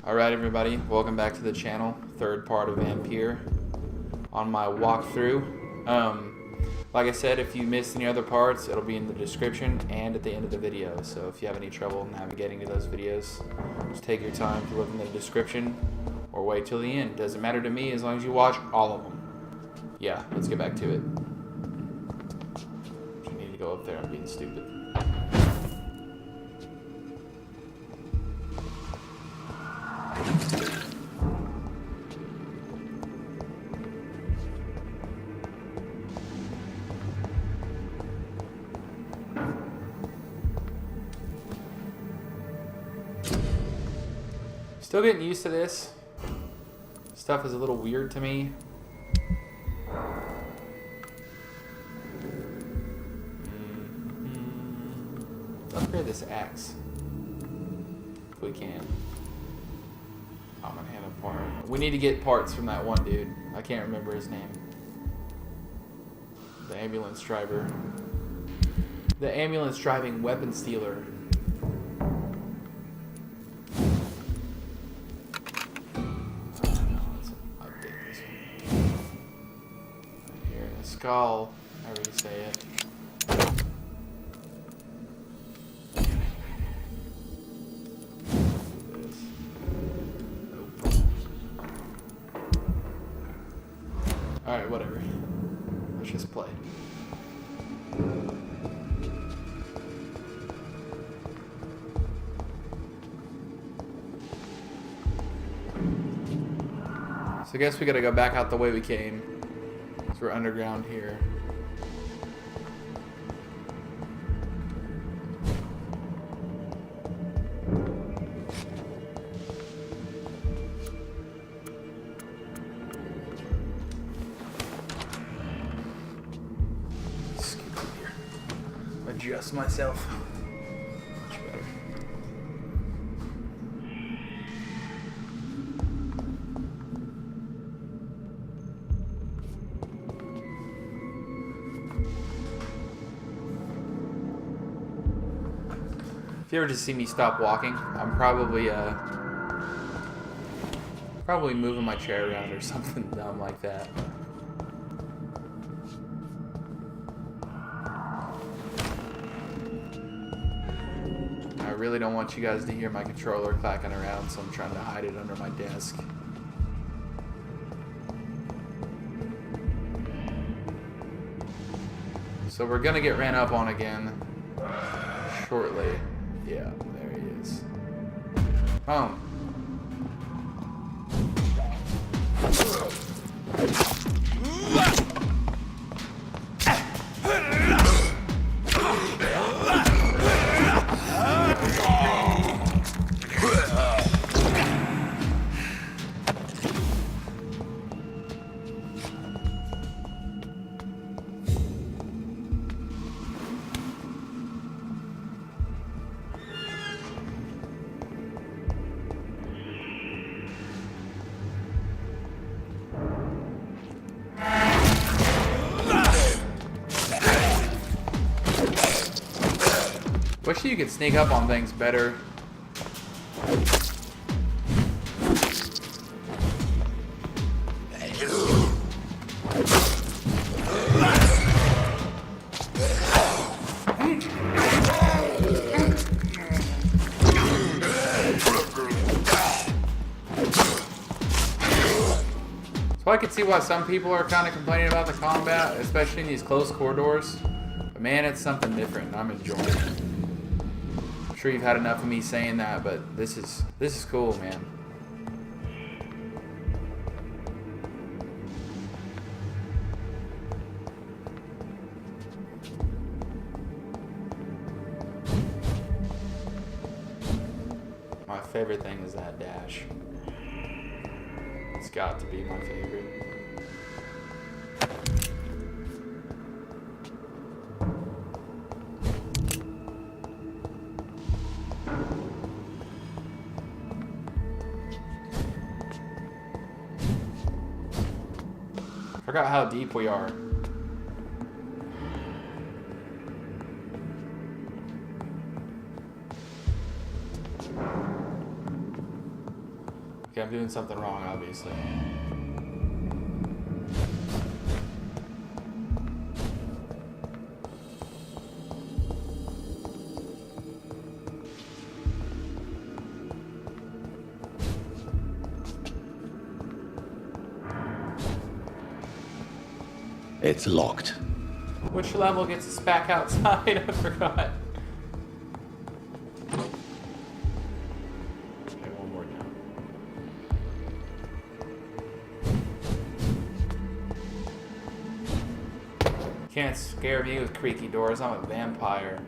Alright everybody, welcome back to the channel. Third part of Vampyr on my walkthrough. Like I said, if you missed any other parts, it'll be in the description and at the end of the video. So if you have any trouble navigating to those videos, just take your time to look in the description or wait till the end. Doesn't matter to me as long as you watch all of them. Yeah, let's get back to it. I need to go up there, I'm being stupid. Still getting used to this. Stuff is a little weird to me. Upgrade this axe. If we can. I'm gonna have a part. We need to get parts from that one dude. I can't remember his name. The ambulance driver. The ambulance driving weapon stealer. Skull, however you say it. Nope. Alright, whatever. Let's just play. So I guess we gotta go back out the way we came. We're underground here. Scoot in here. Adjust myself. Much better. If you ever just see me stop walking, I'm probably moving my chair around or something dumb like that. I really don't want you guys to hear my controller clacking around, so I'm trying to hide it under my desk. So we're gonna get ran up on again shortly. Yeah, there he is. Oh. Wish you could sneak up on things better. So I could see why some people are kind of complaining about the combat, especially in these close corridors. But man, it's something different, and I'm enjoying it. I'm sure you've had enough of me saying that, but this is cool, man. My favorite thing is that dash. It's got to be my favorite. Forgot how deep we are. Okay, I'm doing something wrong, obviously. It's locked. Which level gets us back outside? I forgot. Okay, one more down. Can't scare me with creaky doors. I'm a vampire.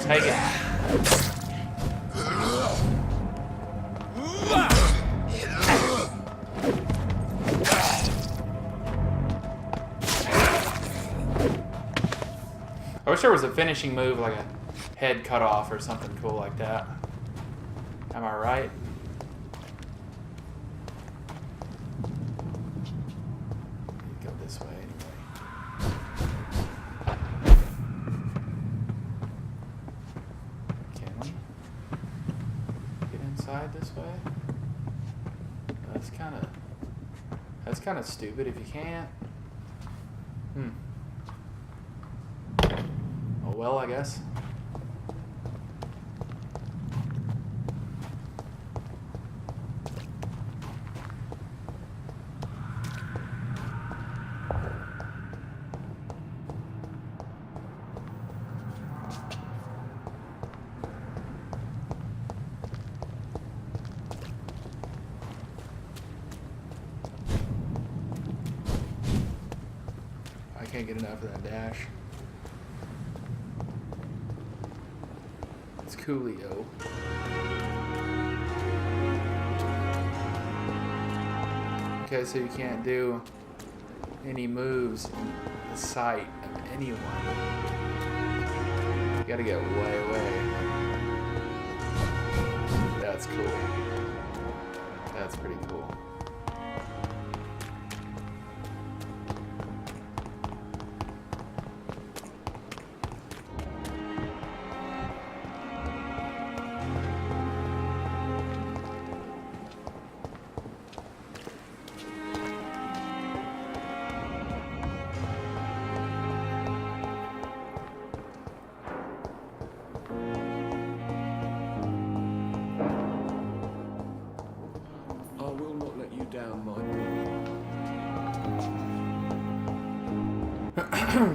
Take it. I wish there was a finishing move, like a head cut off or something cool like that. Am I right? Go this way anyway. This way? That's kind of stupid if you can't. Oh well, I guess. I can't get enough of that dash. It's coolio. Okay, so you can't do any moves in the sight of anyone. You gotta get way away. That's cool. That's pretty cool.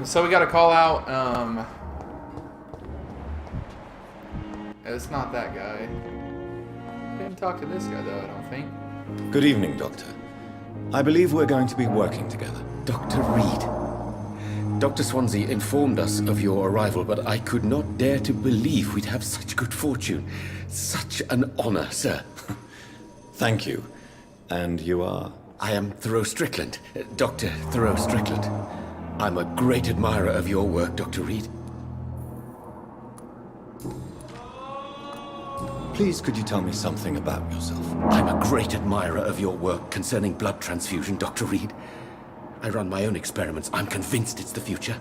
So we gotta call out, it's not that guy. Didn't talk to this guy though, I don't think. Good evening, Doctor. I believe we're going to be working together. Dr. Reed. Dr. Swansea informed us of your arrival, but I could not dare to believe we'd have such good fortune. Such an honor, sir. Thank you. And you are? I am Thoreau Strickland, Dr. Thoreau Strickland. I'm a great admirer of your work, Dr. Reed. Please, could you tell me something about yourself? I'm a great admirer of your work concerning blood transfusion, Dr. Reed. I run my own experiments. I'm convinced it's the future.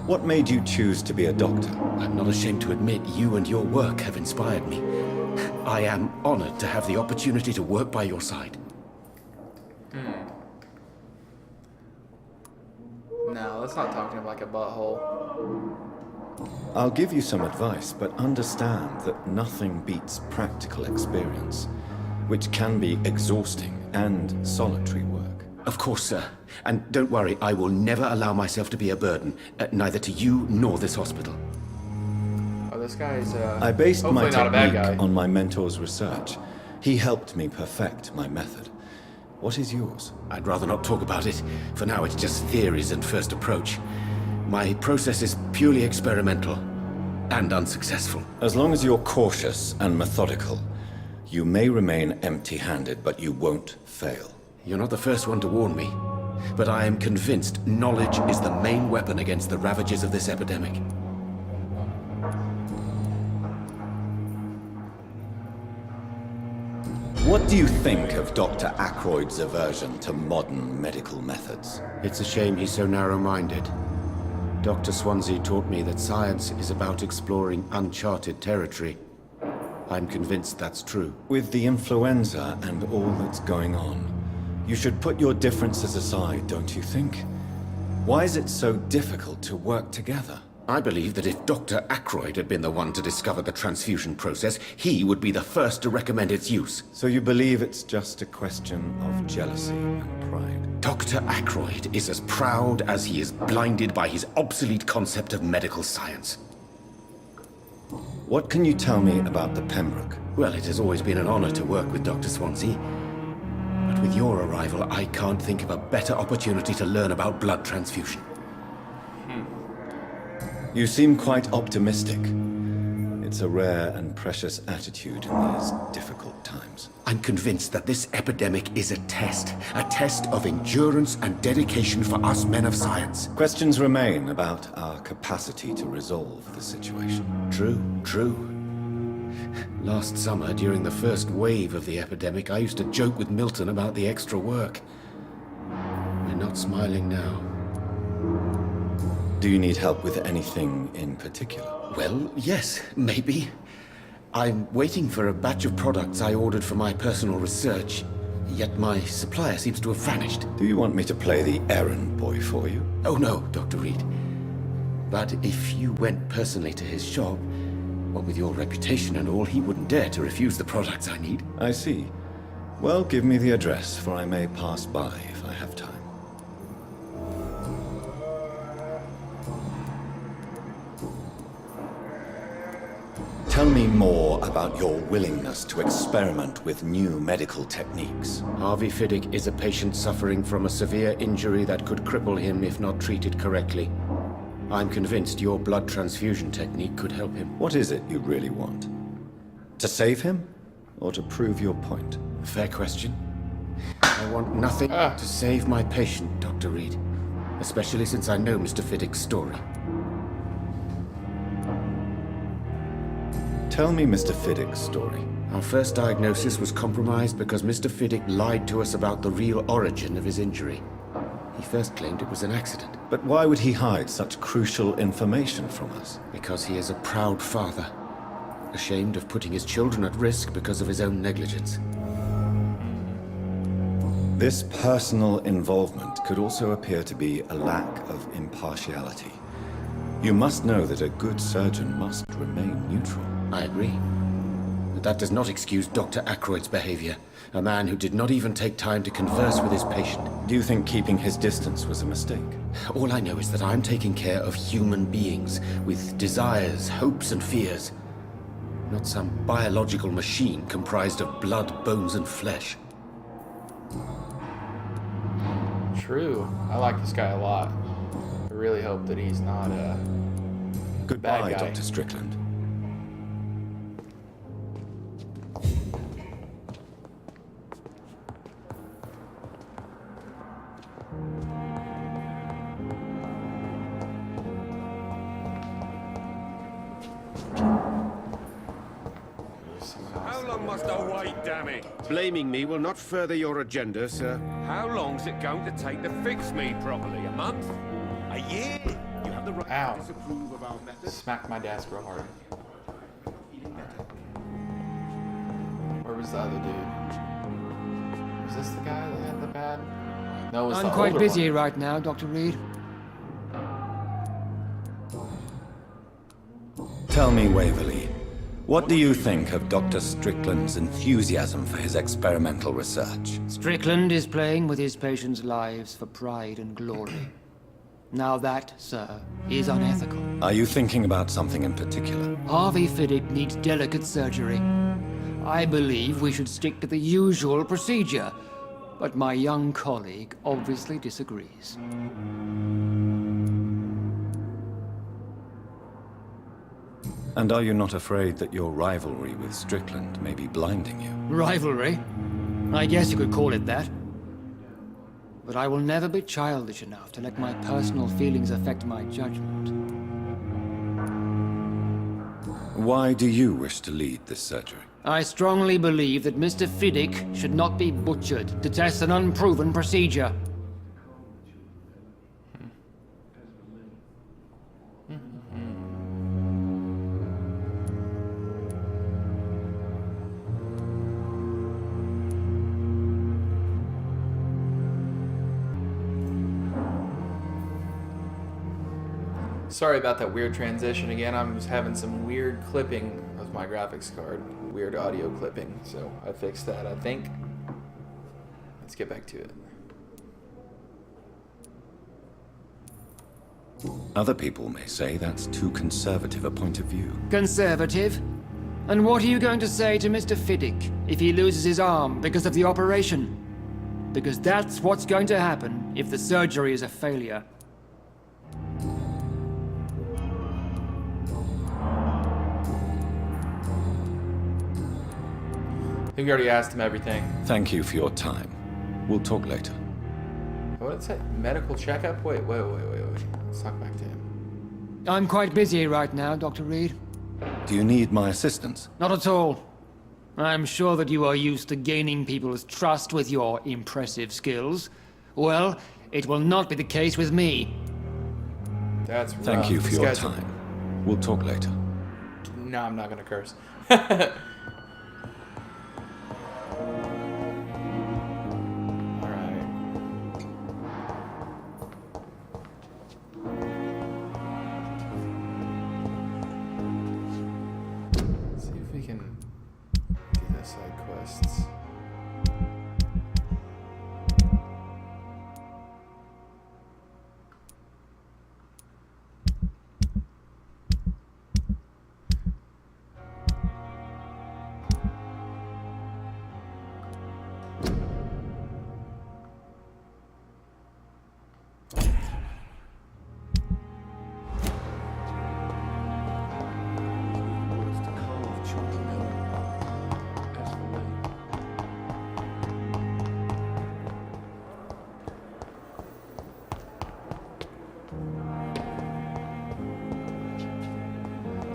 What made you choose to be a doctor? I'm not ashamed to admit you and your work have inspired me. I am honored to have the opportunity to work by your side. No, let's not talk to him like a butthole. I'll give you some advice, but understand that nothing beats practical experience, which can be exhausting and solitary work. Of course, sir. And don't worry, I will never allow myself to be a burden, neither to you nor this hospital. Oh, this guy's, I based my hopefully not a bad guy. technique on my mentor's research. He helped me perfect my method. What is yours? I'd rather not talk about it. For now, it's just theories and first approach. My process is purely experimental and unsuccessful. As long as you're cautious and methodical, you may remain empty-handed, but you won't fail. You're not the first one to warn me, but I am convinced knowledge is the main weapon against the ravages of this epidemic. What do you think of Dr. Ackroyd's aversion to modern medical methods? It's a shame he's so narrow-minded. Dr. Swansea taught me that science is about exploring uncharted territory. I'm convinced that's true. With the influenza and all that's going on, you should put your differences aside, don't you think? Why is it so difficult to work together? I believe that if Dr. Ackroyd had been the one to discover the transfusion process, he would be the first to recommend its use. So you believe it's just a question of jealousy and pride? Dr. Ackroyd is as proud as he is blinded by his obsolete concept of medical science. What can you tell me about the Pembroke? Well, it has always been an honor to work with Dr. Swansea. But with your arrival, I can't think of a better opportunity to learn about blood transfusion. You seem quite optimistic. It's a rare and precious attitude in these difficult times. I'm convinced that this epidemic is a test of endurance and dedication for us men of science. Questions remain about our capacity to resolve the situation. True. Last summer, during the first wave of the epidemic, I used to joke with Milton about the extra work. We're not smiling now. Do you need help with anything in particular? Well, yes, maybe. I'm waiting for a batch of products I ordered for my personal research, yet my supplier seems to have vanished. Do you want me to play the errand boy for you? Oh no, Dr. Reed. But if you went personally to his shop, what with your reputation and all, he wouldn't dare to refuse the products I need. I see. Well, give me the address, for I may pass by if I have time. Tell me more about your willingness to experiment with new medical techniques. Harvey Fiddick is a patient suffering from a severe injury that could cripple him if not treated correctly. I'm convinced your blood transfusion technique could help him. What is it you really want? To save him? Or to prove your point? Fair question. I want nothing to save my patient, Dr. Reed. Especially since I know Mr. Fiddick's story. Tell me Mr. Fiddick's story. Our first diagnosis was compromised because Mr. Fiddick lied to us about the real origin of his injury. He first claimed it was an accident. But why would he hide such crucial information from us? Because he is a proud father, ashamed of putting his children at risk because of his own negligence. This personal involvement could also appear to be a lack of impartiality. You must know that a good surgeon must remain neutral. I agree. But that does not excuse Dr. Ackroyd's behavior. A man who did not even take time to converse with his patient. Do you think keeping his distance was a mistake? All I know is that I'm taking care of human beings with desires, hopes, and fears. Not some biological machine comprised of blood, bones, and flesh. True. I like this guy a lot. I really hope that he's not a Goodbye, bad guy. Dr. Strickland. How long must I wait, damn it? Blaming me will not further your agenda, sir. How long's it going to take to fix me properly? A month? A year? You have the right Ow. to disapprove of our methods. Smacked my desk real hard. Where was the other dude? Was this the guy that had the bad? No, it was I'm the quite older busy one. right now, Dr. Reed. Tell me, Waverly, what do you think of Dr. Strickland's enthusiasm for his experimental research? Strickland is playing with his patients' lives for pride and glory. Now that, sir, is unethical. Are you thinking about something in particular? Harvey Fiddick needs delicate surgery. I believe we should stick to the usual procedure, but my young colleague obviously disagrees. And are you not afraid that your rivalry with Strickland may be blinding you? Rivalry? I guess you could call it that. But I will never be childish enough to let my personal feelings affect my judgment. Why do you wish to lead this surgery? I strongly believe that Mr. Fiddick should not be butchered to test an unproven procedure. Sorry about that weird transition again. I'm just having some weird clipping with my graphics card. Weird audio clipping. So I fixed that, I think. Let's get back to it. Other people may say that's too conservative a point of view. Conservative? And what are you going to say to Mr. Fiddick if he loses his arm because of the operation? Because that's what's going to happen if the surgery is a failure. I think we already asked him everything. Thank you for your time. We'll talk later. What did it say? Medical checkup? Wait. Let's talk back to him. I'm quite busy right now, Dr. Reed. Do you need my assistance? Not at all. I'm sure that you are used to gaining people's trust with your impressive skills. Well, it will not be the case with me. That's rough. Thank you for This your guy's time. We'll talk later. No, I'm not gonna curse.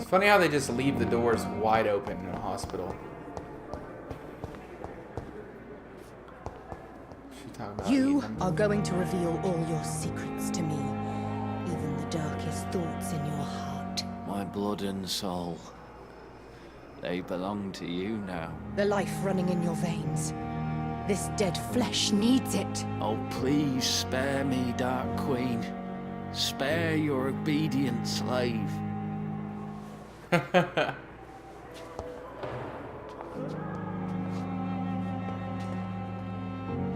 Funny how they just leave the doors wide open in a hospital. You are going to reveal all your secrets to me, even the darkest thoughts in your heart. My blood and soul, they belong to you now. The life running in your veins. This dead flesh needs it. Oh, please spare me, Dark Queen. Spare your obedient slave.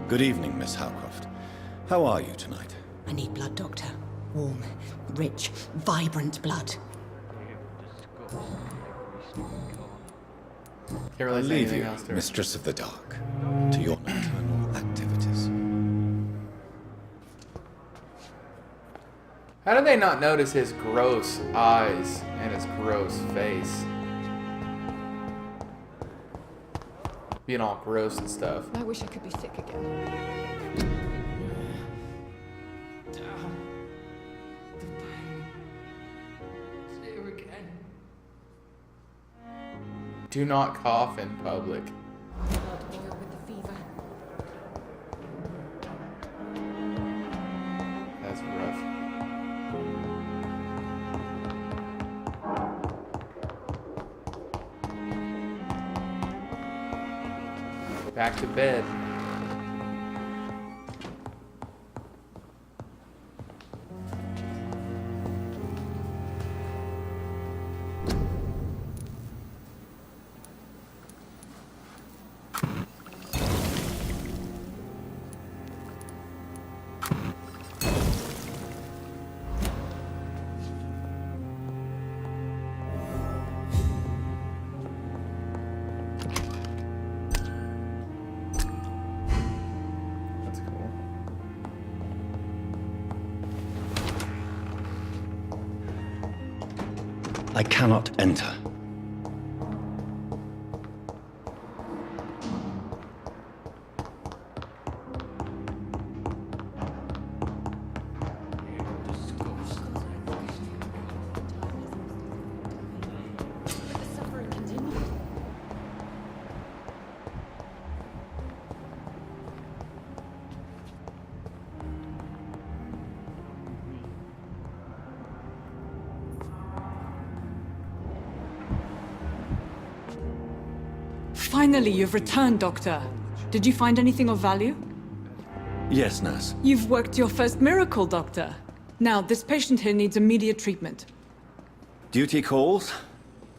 Good evening, Miss Howcroft. How are you tonight? I need blood, Doctor. Warm, rich, vibrant blood. Can't really I say leave anything you, else to her. Mistress of the Dark, to your nocturnal activities. How did they not notice his gross eyes and his gross face? Being all gross and stuff. I wish I could be sick again. Do not cough in public. Blood boil with the fever. That's rough. Back to bed. I cannot enter. Finally, you've returned, Doctor. Did you find anything of value? Yes, nurse. You've worked your first miracle, Doctor. Now, this patient here needs immediate treatment. Duty calls.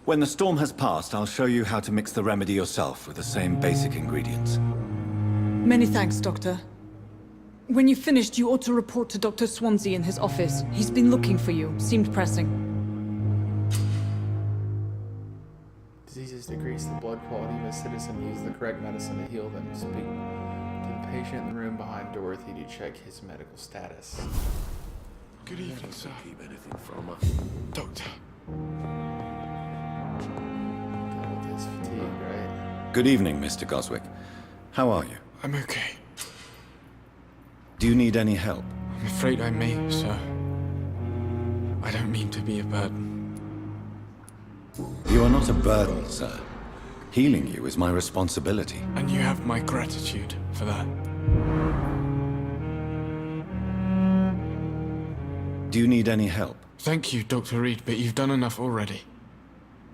When the storm has passed, I'll show you how to mix the remedy yourself with the same basic ingredients. Many thanks, Doctor. When you've finished, you ought to report to Dr. Swansea in his office. He's been looking for you. Seemed pressing. Diseases decrease the blood quality of a citizen. Use the correct medicine to heal them. Speak to the patient in the room behind Dorothy to check his medical status. Good evening, sir. Keep anything from her. Doctor. Deal with his fatigue, right? Good evening, Mr. Goswick. How are you? I'm okay. Do you need any help? I'm afraid I may, sir. I don't mean to be a burden. You are not a burden, sir. Healing you is my responsibility. And you have my gratitude for that. Do you need any help? Thank you, Dr. Reed, but you've done enough already.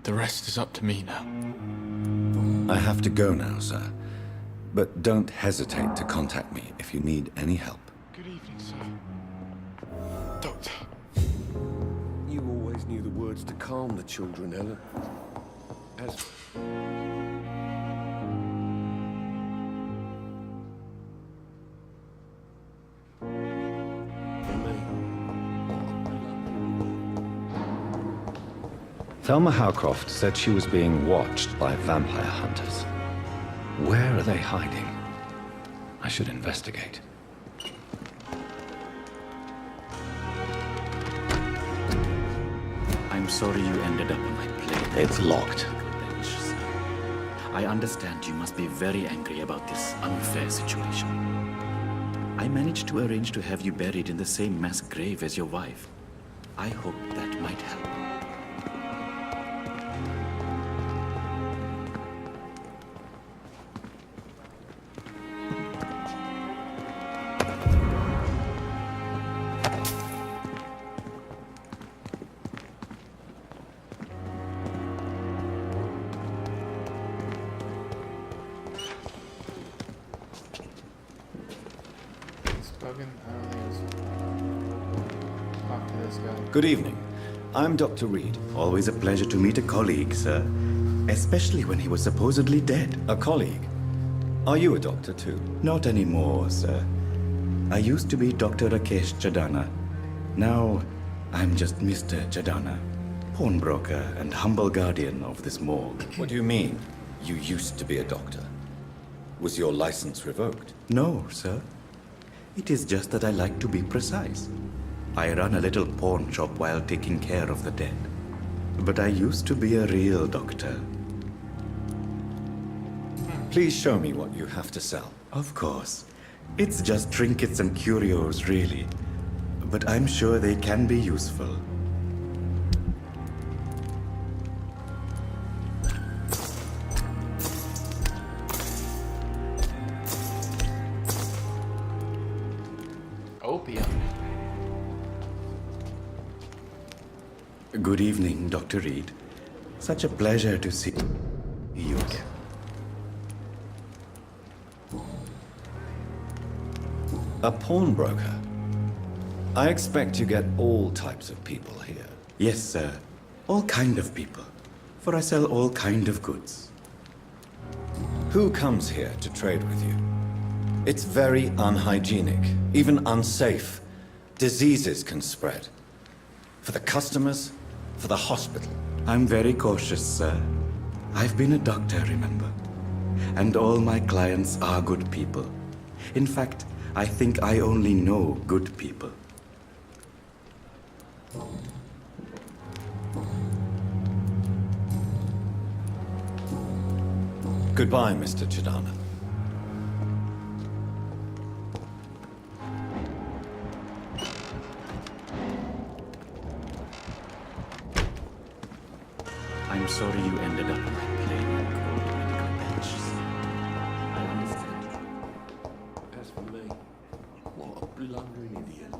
The rest is up to me now. I have to go now, sir. But don't hesitate to contact me if you need any help. Good evening, sir. Doctor. You always knew the words to calm the children, Ellen. As... Thelma Howcroft said she was being watched by vampire hunters. Where are they hiding? I should investigate. I'm sorry you ended up on my plate. It's locked. Bench, sir. I understand you must be very angry about this unfair situation. I managed to arrange to have you buried in the same mass grave as your wife. I hope that might help. Good evening. I'm Dr. Reed. Always a pleasure to meet a colleague, sir. Especially when he was supposedly dead. A colleague? Are you a doctor too? Not anymore, sir. I used to be Dr. Rakesh Chadana. Now, I'm just Mr. Chadana, pawnbroker and humble guardian of this morgue. What do you mean, you used to be a doctor? Was your license revoked? No, sir. It is just that I like to be precise. I run a little pawn shop while taking care of the dead. But I used to be a real doctor. Please show me what you have to sell. Of course. It's just trinkets and curios, really. But I'm sure they can be useful. Opium. Good evening, Dr. Reed. Such a pleasure to see you again. A pawnbroker? I expect you get all types of people here. Yes, sir. All kind of people. For I sell all kind of goods. Who comes here to trade with you? It's very unhygienic, even unsafe. Diseases can spread. For the customers, for the hospital. I'm very cautious, sir. I've been a doctor, remember? And all my clients are good people. In fact, I think I only know good people. Goodbye, Mr. Chidana. I'm sorry you ended up playing on cold medical bench. I understand. As for me, what a blundering idiot.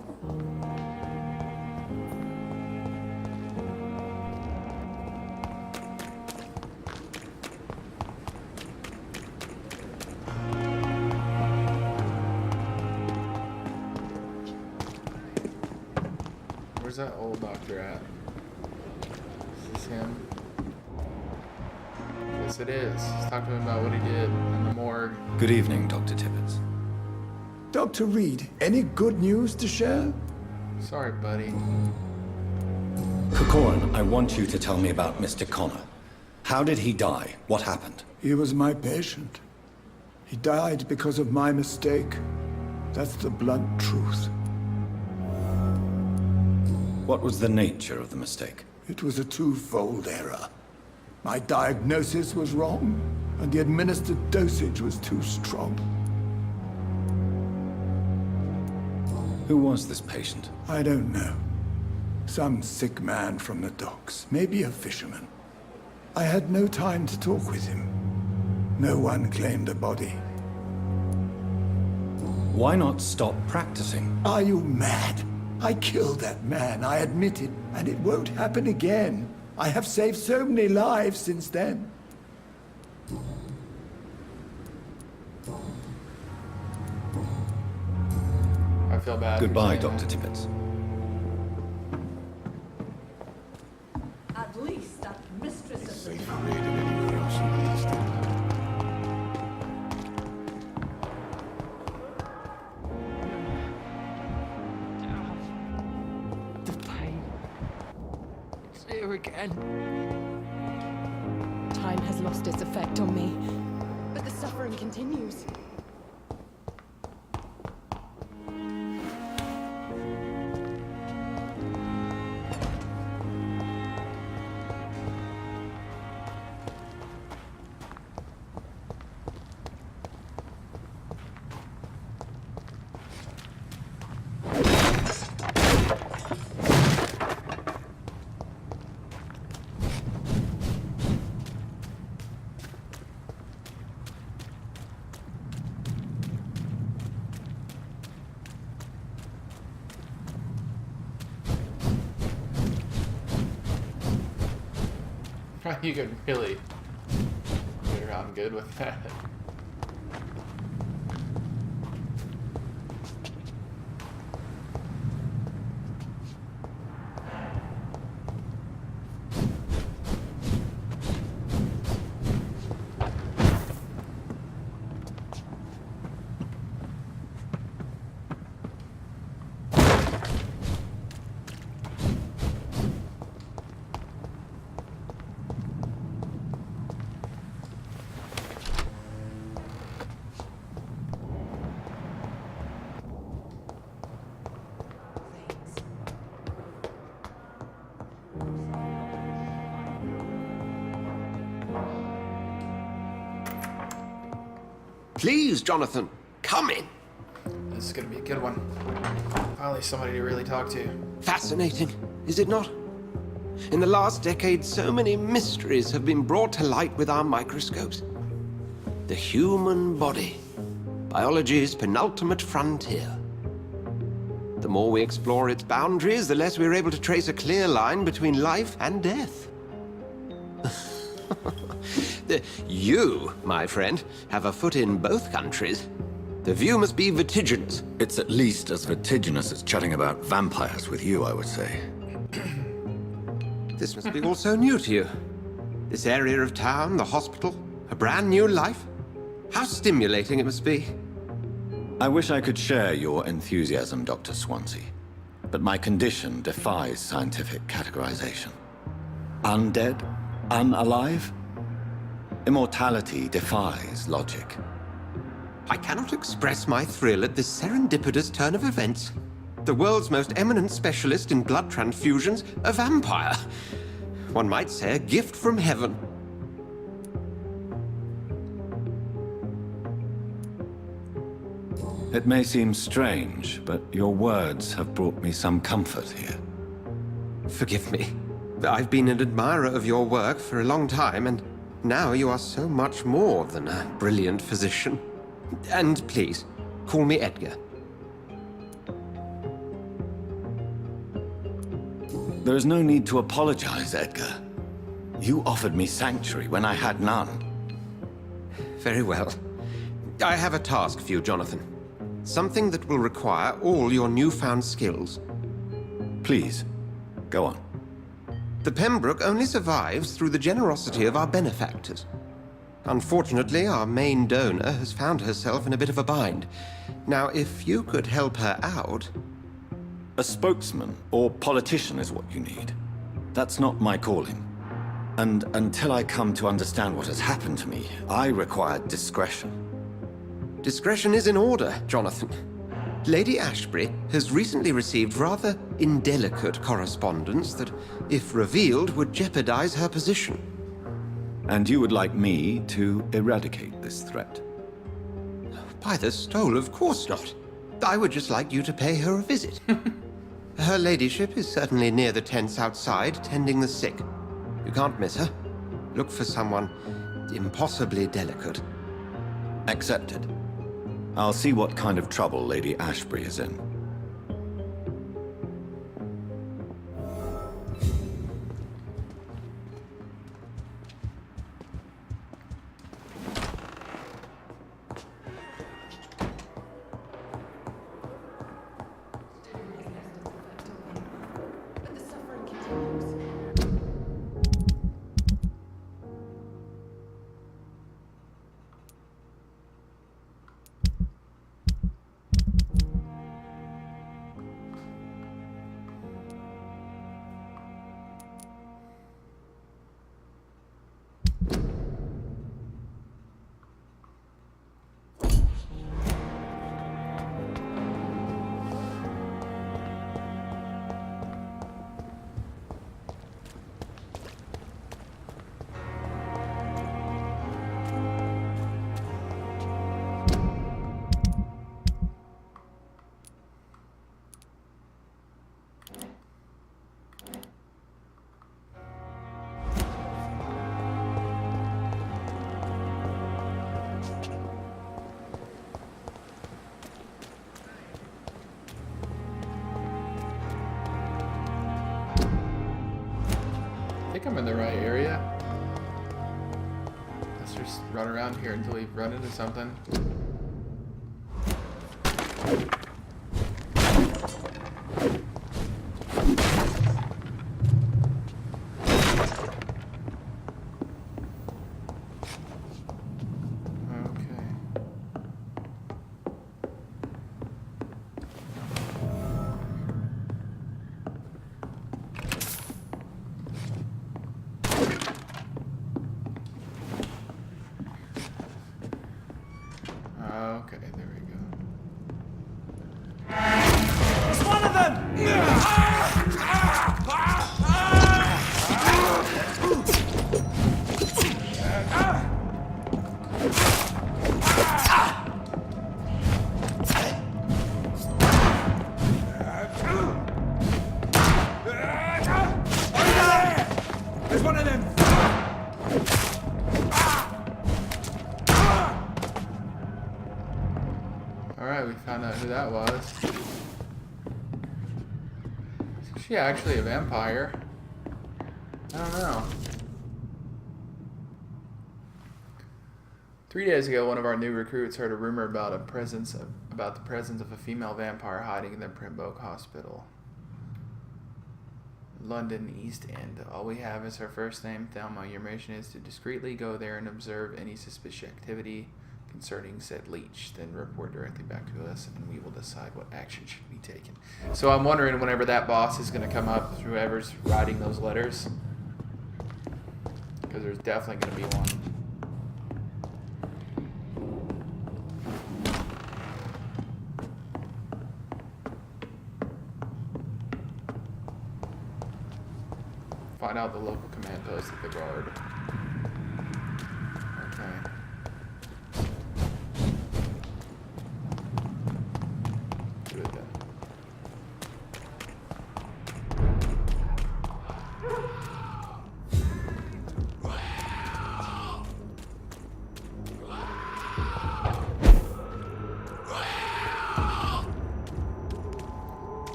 Where's that old doctor at? Is this him? Yes, it is. Let's talk to him about what he did in the morgue. Good evening, Dr. Tibbets. Dr. Reed, any good news to share? Sorry, buddy. Corcoran, I want you to tell me about Mr. Connor. How did he die? What happened? He was my patient. He died because of my mistake. That's the blunt truth. What was the nature of the mistake? It was a twofold error. My diagnosis was wrong, and the administered dosage was too strong. Who was this patient? I don't know. Some sick man from the docks, maybe a fisherman. I had no time to talk with him. No one claimed a body. Why not stop practicing? Are you mad? I killed that man, I admit it, and it won't happen again. I have saved so many lives since then. I feel bad. Goodbye, for saying Dr. that. Tibbets. At least that mistress of Safer here than anywhere else in the East End. The pain. It's here again. time has lost its effect on me, but the suffering continues. You could really get around good with that. Please, Jonathan, come in. This is gonna be a good one. Finally, somebody to really talk to. Fascinating, is it not? In the last decade, so many mysteries have been brought to light with our microscopes. The human body, biology's penultimate frontier. The more we explore its boundaries, the less we're able to trace a clear line between life and death. You, my friend, have a foot in both countries. The view must be vertiginous. It's at least as vertiginous as chatting about vampires with you, I would say. This must be all so new to you. This area of town, the hospital, a brand new life. How stimulating it must be. I wish I could share your enthusiasm, Dr. Swansea, but my condition defies scientific categorization. Undead? Unalive? Immortality defies logic. I cannot express my thrill at this serendipitous turn of events. The world's most eminent specialist in blood transfusions, a vampire. One might say a gift from heaven. It may seem strange, but your words have brought me some comfort here. Forgive me. I've been an admirer of your work for a long time, and now you are so much more than a brilliant physician. And please, call me Edgar. There is no need to apologize, Edgar. You offered me sanctuary when I had none. Very well. I have a task for you, Jonathan. Something that will require all your newfound skills. Please, go on. The Pembroke only survives through the generosity of our benefactors. Unfortunately, our main donor has found herself in a bit of a bind. Now, if you could help her out... A spokesman or politician is what you need. That's not my calling. And until I come to understand what has happened to me, I require discretion. Discretion is in order, Jonathan. Lady Ashbury has recently received rather indelicate correspondence that, if revealed, would jeopardize her position. And you would like me to eradicate this threat? By the stole, of course not. I would just like you to pay her a visit. Her ladyship is certainly near the tents outside, tending the sick. You can't miss her. Look for someone impossibly delicate. Accepted. I'll see what kind of trouble Lady Ashbury is in. I think I'm in the right area. Let's just run around here until we run into something. Okay, there we go. It's one of them! There's one of them! Alright, we found out who that was. Is she actually a vampire? I don't know. 3 days ago, one of our new recruits heard a rumor about the presence of a female vampire hiding in the Pembroke Hospital. London East End. All we have is her first name, Thelma. Your mission is to discreetly go there and observe any suspicious activity concerning said leech, then report directly back to us, and we will decide what action should be taken. So I'm wondering whenever that boss is going to come up, whoever's writing those letters, because there's definitely going to be one. Find out the local command post at the guard. Okay.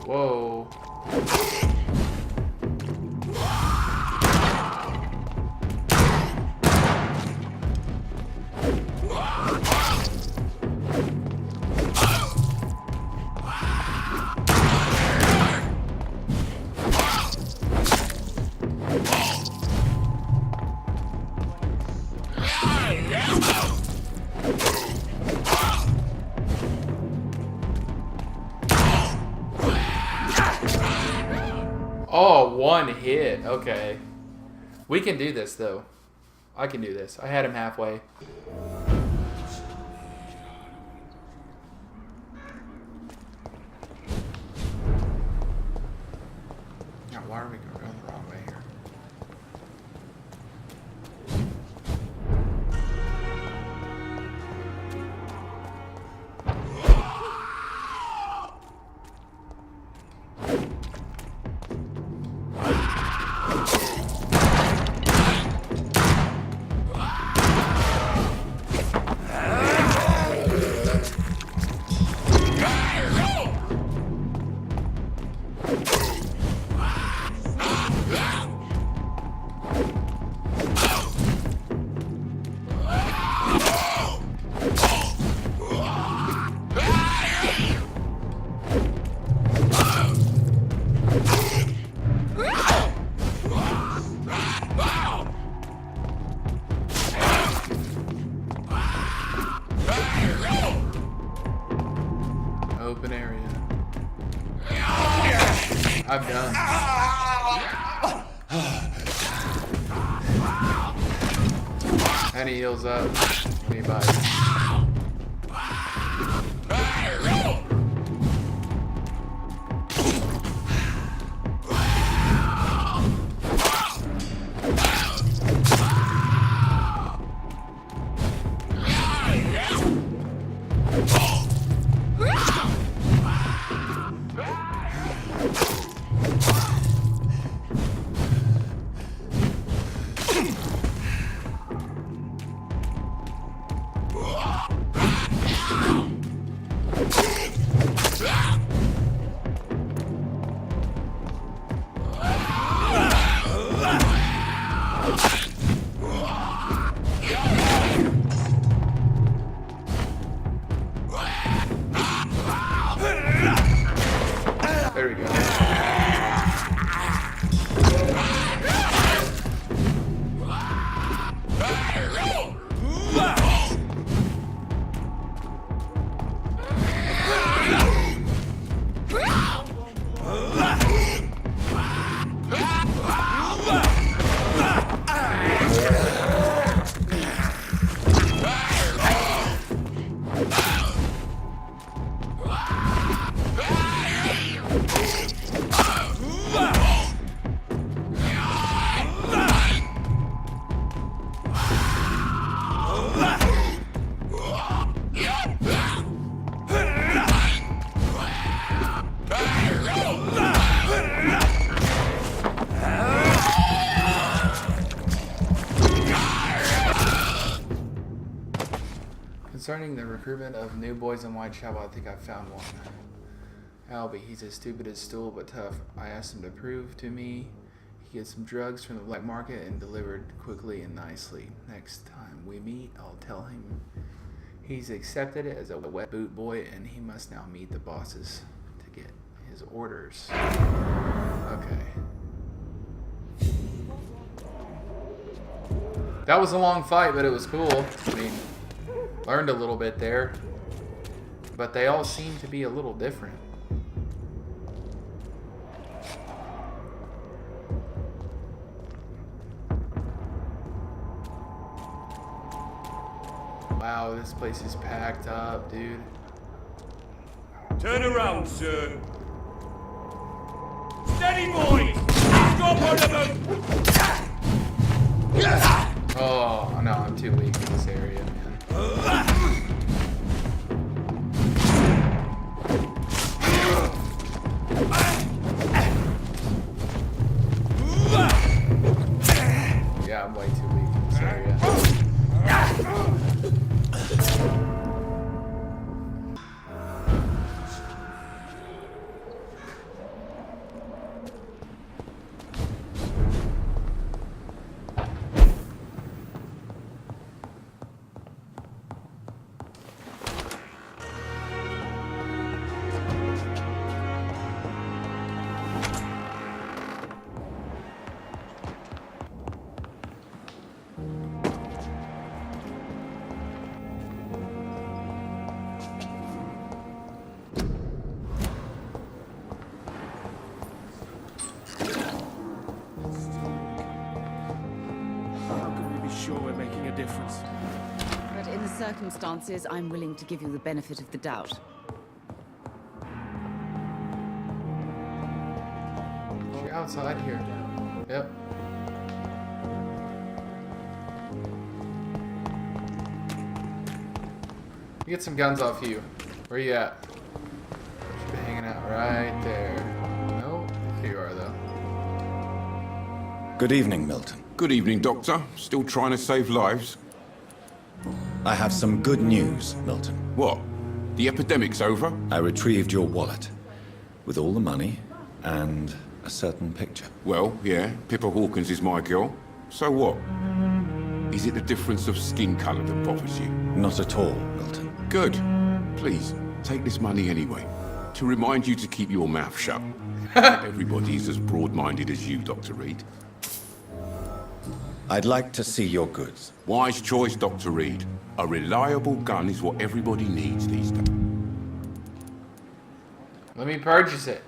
Whoa. Oh, one hit. Okay. We can do this, though. I can do this. I had him halfway. Now, why are we going the wrong way here? Open area. I'm done. And he heals up. Me by. There we go. Concerning the recruitment of new boys in Whitechapel, I think I found one. Albie, he's as stupid as stool, but tough. I asked him to prove to me he gets some drugs from the black market and delivered quickly and nicely. Next time we meet, I'll tell him he's accepted it as a wet boot boy and he must now meet the bosses to get his orders. Okay. That was a long fight, but it was cool. I mean, learned a little bit there, but they all seem to be a little different. Wow, this place is packed up, dude. Turn around, sir. Steady, boys! Got one of them! Oh, no, I'm too weak in this area, man. Yeah, I'm way too weak in this area. circumstances, I'm willing to give you the benefit of the doubt. You're outside here. Yep. Get some guns off you. Where you at? Should be hanging out right there. No, here you are though. Good evening, Milton. Good evening, Doctor. Still trying to save lives? I have some good news, Milton. What? The epidemic's over? I retrieved your wallet with all the money and a certain picture. Well, yeah, Pippa Hawkins is my girl. So what? Is it the difference of skin colour that bothers you? Not at all, Milton. Good. Please, take this money anyway. To remind you to keep your mouth shut. Everybody's as broad-minded as you, Dr. Reed. I'd like to see your goods. Wise choice, Dr. Reed. A reliable gun is what everybody needs these days. Let me purchase it.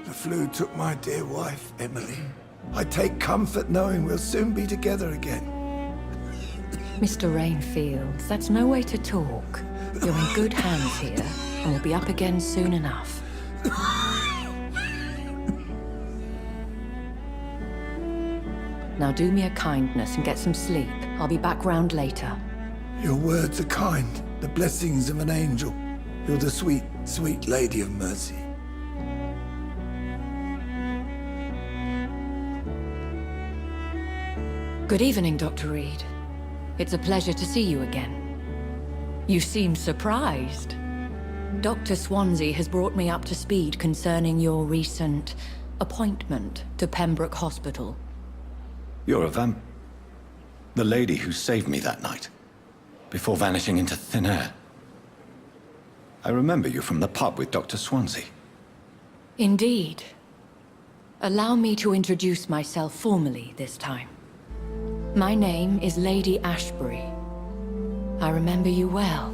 The flu took my dear wife, Emily. I take comfort knowing we'll soon be together again. Mr. Rainfield, that's no way to talk. You're in good hands here, and we'll be up again soon enough. Now do me a kindness and get some sleep. I'll be back round later. Your words are kind, the blessings of an angel. You're the sweet, sweet Lady of Mercy. Good evening, Dr. Reed. It's a pleasure to see you again. You seem surprised. Dr. Swansea has brought me up to speed concerning your recent appointment to Pembroke Hospital. You're a the lady who saved me that night, before vanishing into thin air. I remember you from the pub with Dr. Swansea. Indeed. Allow me to introduce myself formally this time. My name is Lady Ashbury. I remember you well,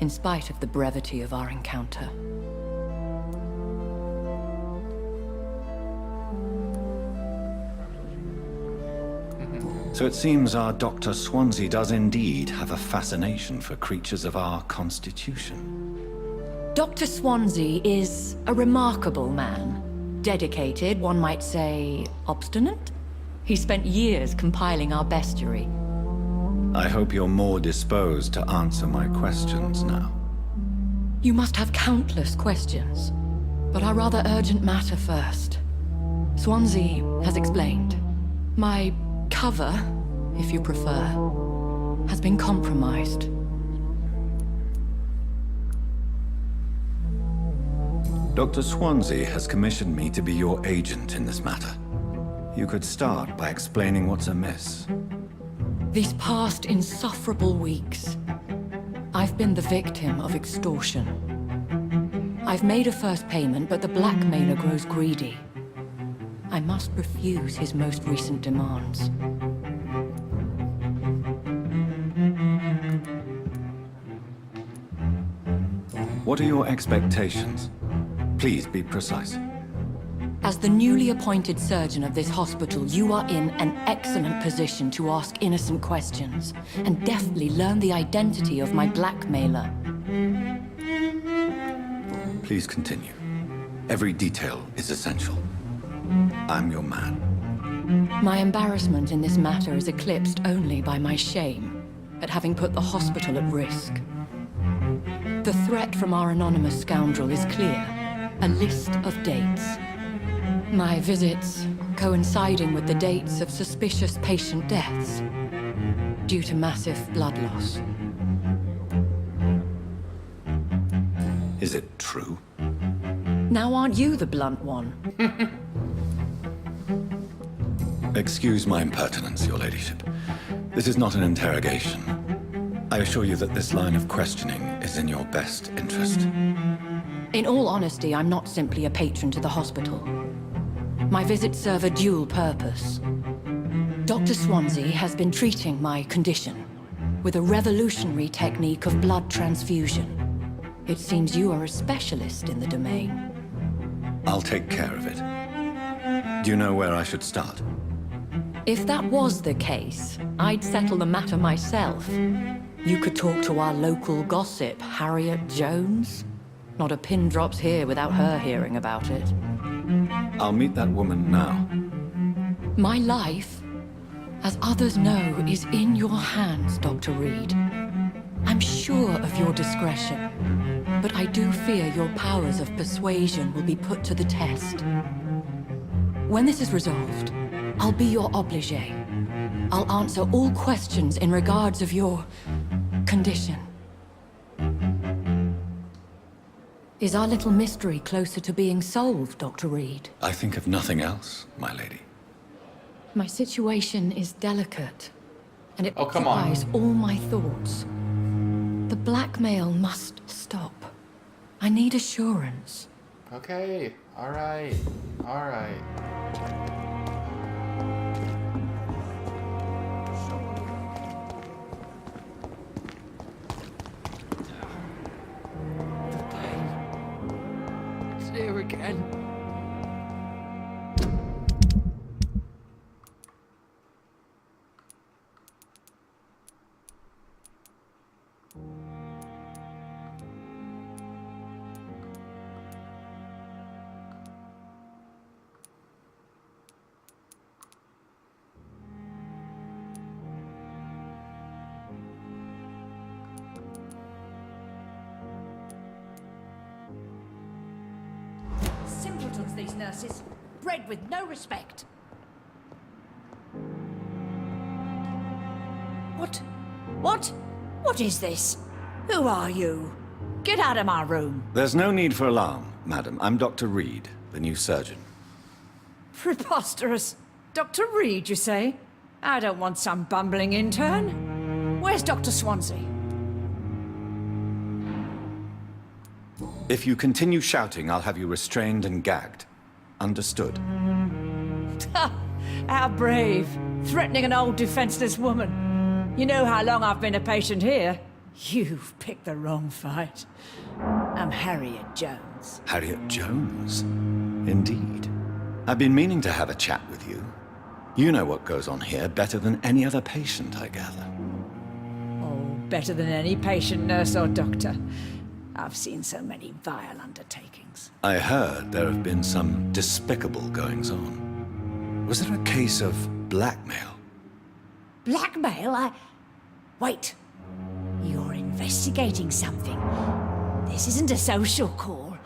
in spite of the brevity of our encounter. So it seems our Dr. Swansea does indeed have a fascination for creatures of our constitution. Dr. Swansea is a remarkable man. Dedicated, one might say, obstinate? He spent years compiling our bestiary. I hope you're more disposed to answer my questions now. You must have countless questions, but our rather urgent matter first. Swansea has explained. My cover, if you prefer, has been compromised. Dr. Swansea has commissioned me to be your agent in this matter. You could start by explaining what's amiss. These past insufferable weeks, I've been the victim of extortion. I've made a first payment, but the blackmailer grows greedy. I must refuse his most recent demands. What are your expectations? Please be precise. As the newly appointed surgeon of this hospital, you are in an excellent position to ask innocent questions and deftly learn the identity of my blackmailer. Please continue. Every detail is essential. I'm your man. My embarrassment in this matter is eclipsed only by my shame at having put the hospital at risk. The threat from our anonymous scoundrel is clear. A list of dates. My visits coinciding with the dates of suspicious patient deaths due to massive blood loss. Is it true? Now aren't you the blunt one? Excuse my impertinence, your ladyship. This is not an interrogation. I assure you that this line of questioning is in your best interest. In all honesty, I'm not simply a patron to the hospital. My visits serve a dual purpose. Dr. Swansea has been treating my condition with a revolutionary technique of blood transfusion. It seems you are a specialist in the domain. I'll take care of it. Do you know where I should start? If that was the case, I'd settle the matter myself. You could talk to our local gossip, Harriet Jones. Not a pin drops here without her hearing about it. I'll meet that woman now. My life, as others know, is in your hands, Dr. Reed. I'm sure of your discretion, but I do fear your powers of persuasion will be put to the test. When this is resolved, I'll be your obligé. I'll answer all questions in regards of your condition. Is our little mystery closer to being solved, Dr. Reed? I think of nothing else, my lady. My situation is delicate, and it come on. occupies all my thoughts. The blackmail must stop. I need assurance. Okay, alright, alright. It's here again. Simpletons, these nurses. Bred with no respect. What? What? What is this? Who are you? Get out of my room. There's no need for alarm, madam. I'm Dr. Reed, the new surgeon. Preposterous. Dr. Reed, you say? I don't want some bumbling intern. Where's Dr. Swansea? If you continue shouting, I'll have you restrained and gagged. Understood? Ha! How brave. Threatening an old defenseless woman. You know how long I've been a patient here? You've picked the wrong fight. I'm Harriet Jones. Harriet Jones? Indeed. I've been meaning to have a chat with you. You know what goes on here better than any other patient, I gather. Oh, better than any patient, nurse or doctor. I've seen so many vile undertakings. I heard there have been some despicable goings-on. Was it a case of blackmail? Blackmail? Wait. You're investigating something. This isn't a social call.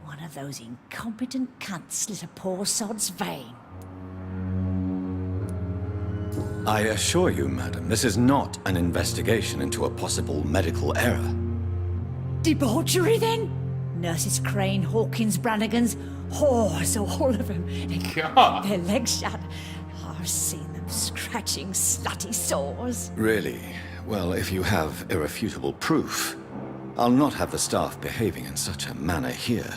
One of those incompetent cunts slit a poor sod's vein. I assure you, madam, this is not an investigation into a possible medical error. Debauchery, then? Nurses Crane, Hawkins, Brannigans, whores, all of them. God. Their legs shut. I've seen them scratching slutty sores. Really? Well, if you have irrefutable proof, I'll not have the staff behaving in such a manner here.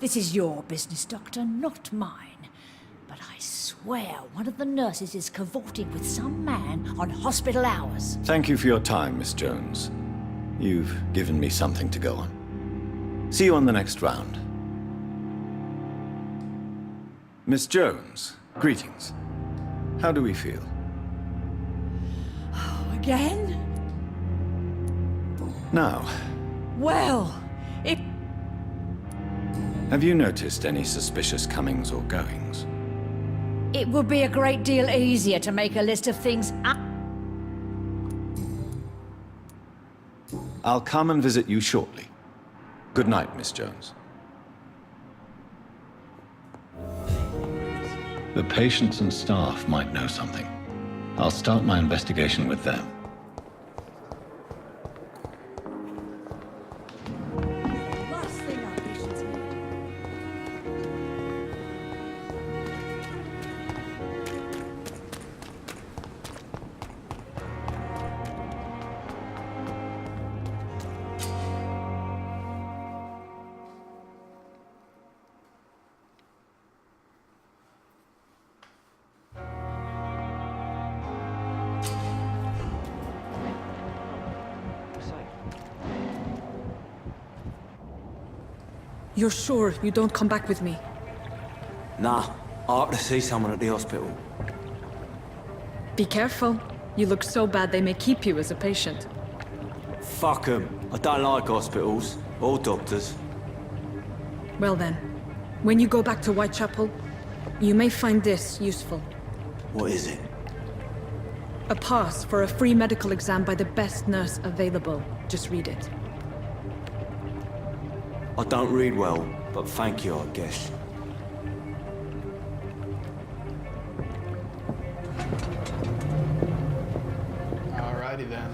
This is your business, Doctor, not mine. But I swear one of the nurses is cavorting with some man on hospital hours. Thank you for your time, Miss Jones. You've given me something to go on. See you on the next round. Miss Jones, greetings. How do we feel? Again? Now, Well, it... have you noticed any suspicious comings or goings? It would be a great deal easier to make a list of things up. I'll come and visit you shortly. Good night, Miss Jones. The patients and staff might know something. I'll start my investigation with them. You're sure you don't come back with me? Nah, I have to see someone at the hospital. Be careful. You look so bad they may keep you as a patient. Fuck 'em. I don't like hospitals. Or doctors. Well then, when you go back to Whitechapel, you may find this useful. What is it? A pass for a free medical exam by the best nurse available. Just read it. I don't read well, but thank you, I guess. Alrighty then.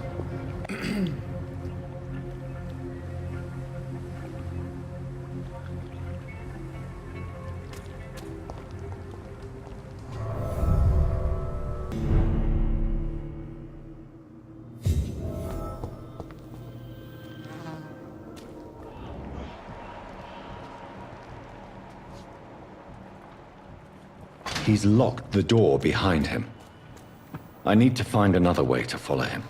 He's locked the door behind him. I need to find another way to follow him.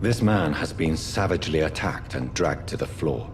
This man has been savagely attacked and dragged to the floor.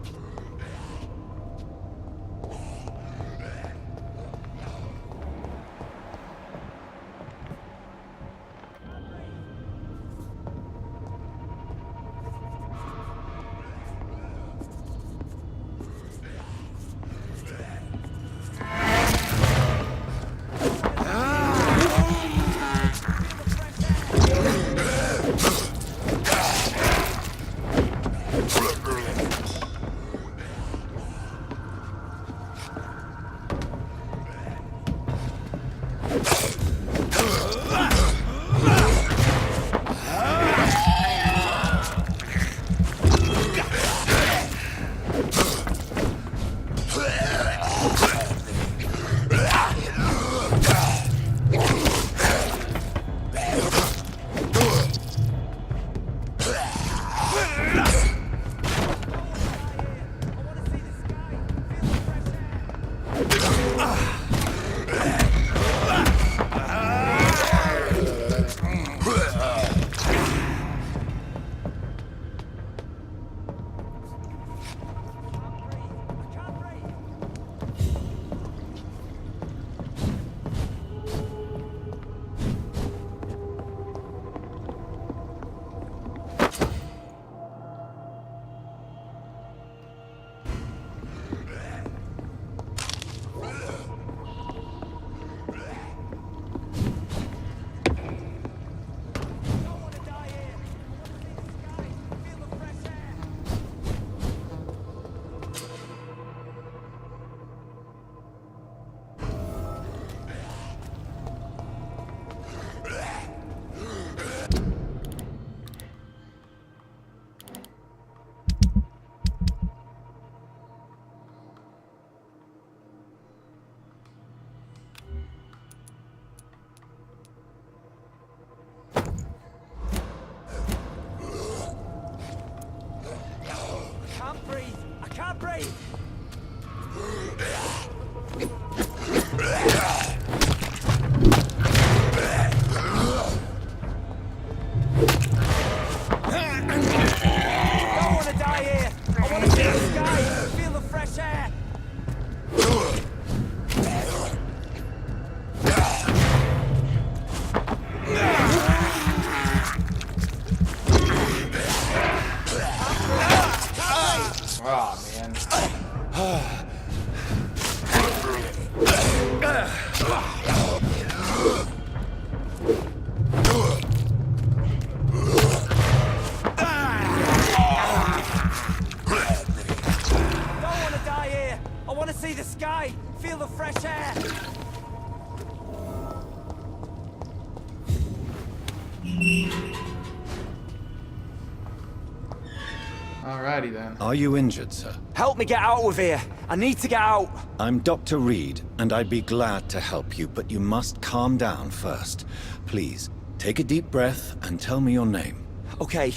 Alrighty then. Are you injured, sir? Help me get out of here! I need to get out! I'm Dr. Reed, and I'd be glad to help you, but you must calm down first. Please, take a deep breath and tell me your name. Okay,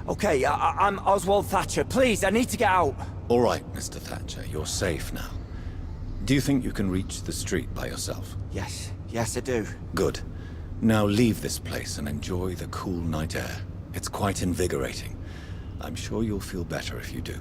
Okay, I'm Oswald Thatcher. Please, I need to get out. All right, Mr. Thatcher, you're safe now. Do you think you can reach the street by yourself? Yes, I do. Good. Now leave this place and enjoy the cool night air. It's quite invigorating. I'm sure you'll feel better if you do.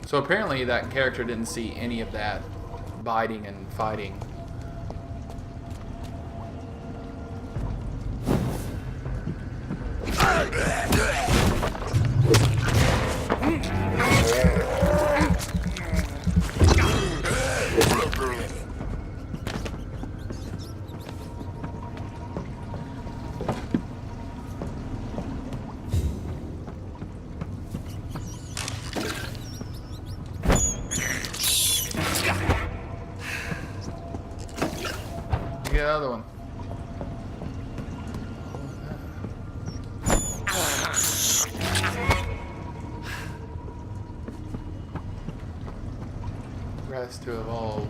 So apparently that character didn't see any of that biting and fighting. Get the other one. Rest to evolve.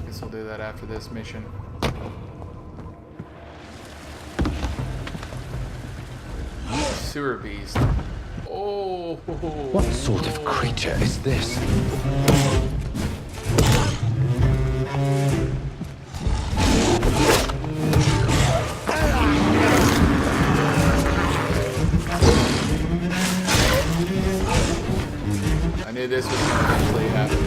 Guess we'll do that after this mission. Sewer beast. Oh. What sort of creature is this? I knew this was going to eventually happen.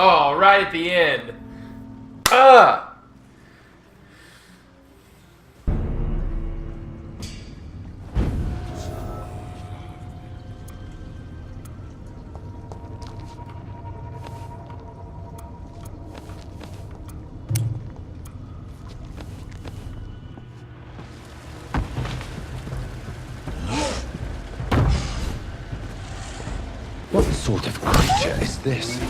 Oh, right at the end. sort of creature is this?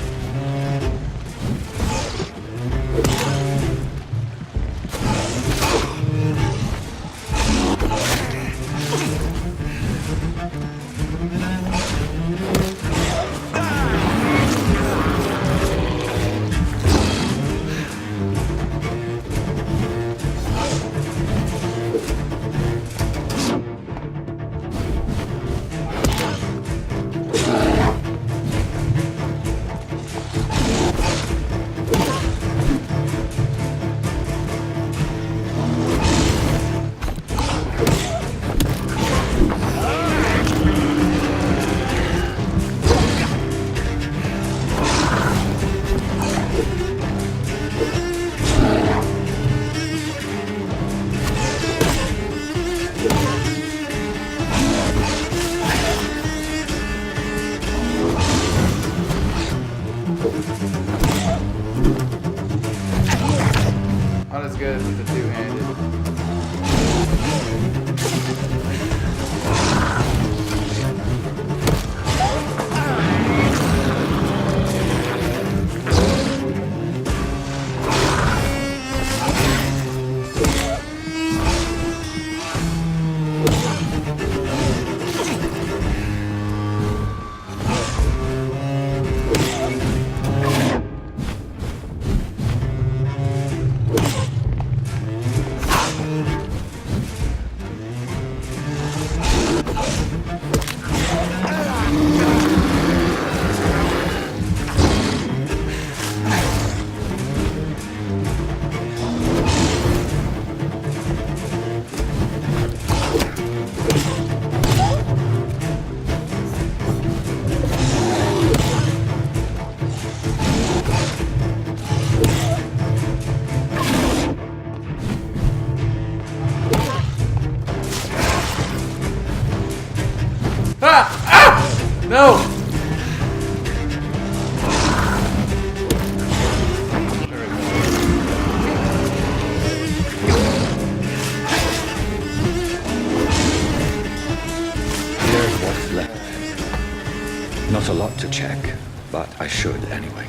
Not as good as the two-handed. No! Here's what's left. Not a lot to check, but I should anyway.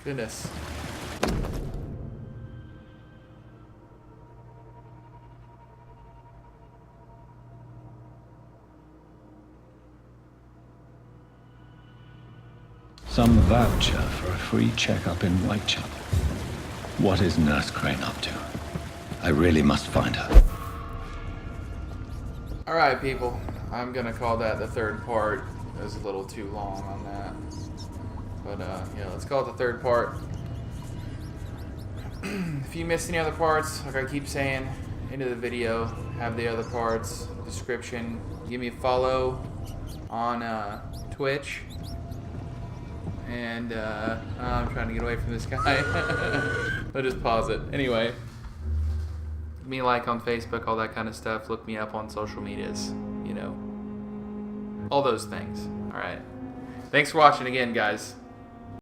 Goodness. Some voucher for a free checkup in Whitechapel. What is Nurse Crane up to? I really must find her. Alright, people. I'm gonna call that the third part. It was a little too long on that. But, yeah, let's call it the third part. If you missed any other parts, like I keep saying, into the video, have the other parts, description. Give me a follow on Twitch. And I'm trying to get away from this guy. I'll just pause it. Anyway, give me a like on Facebook, all that kind of stuff. Look me up on social medias, you know, all those things. All right. Thanks for watching again, guys.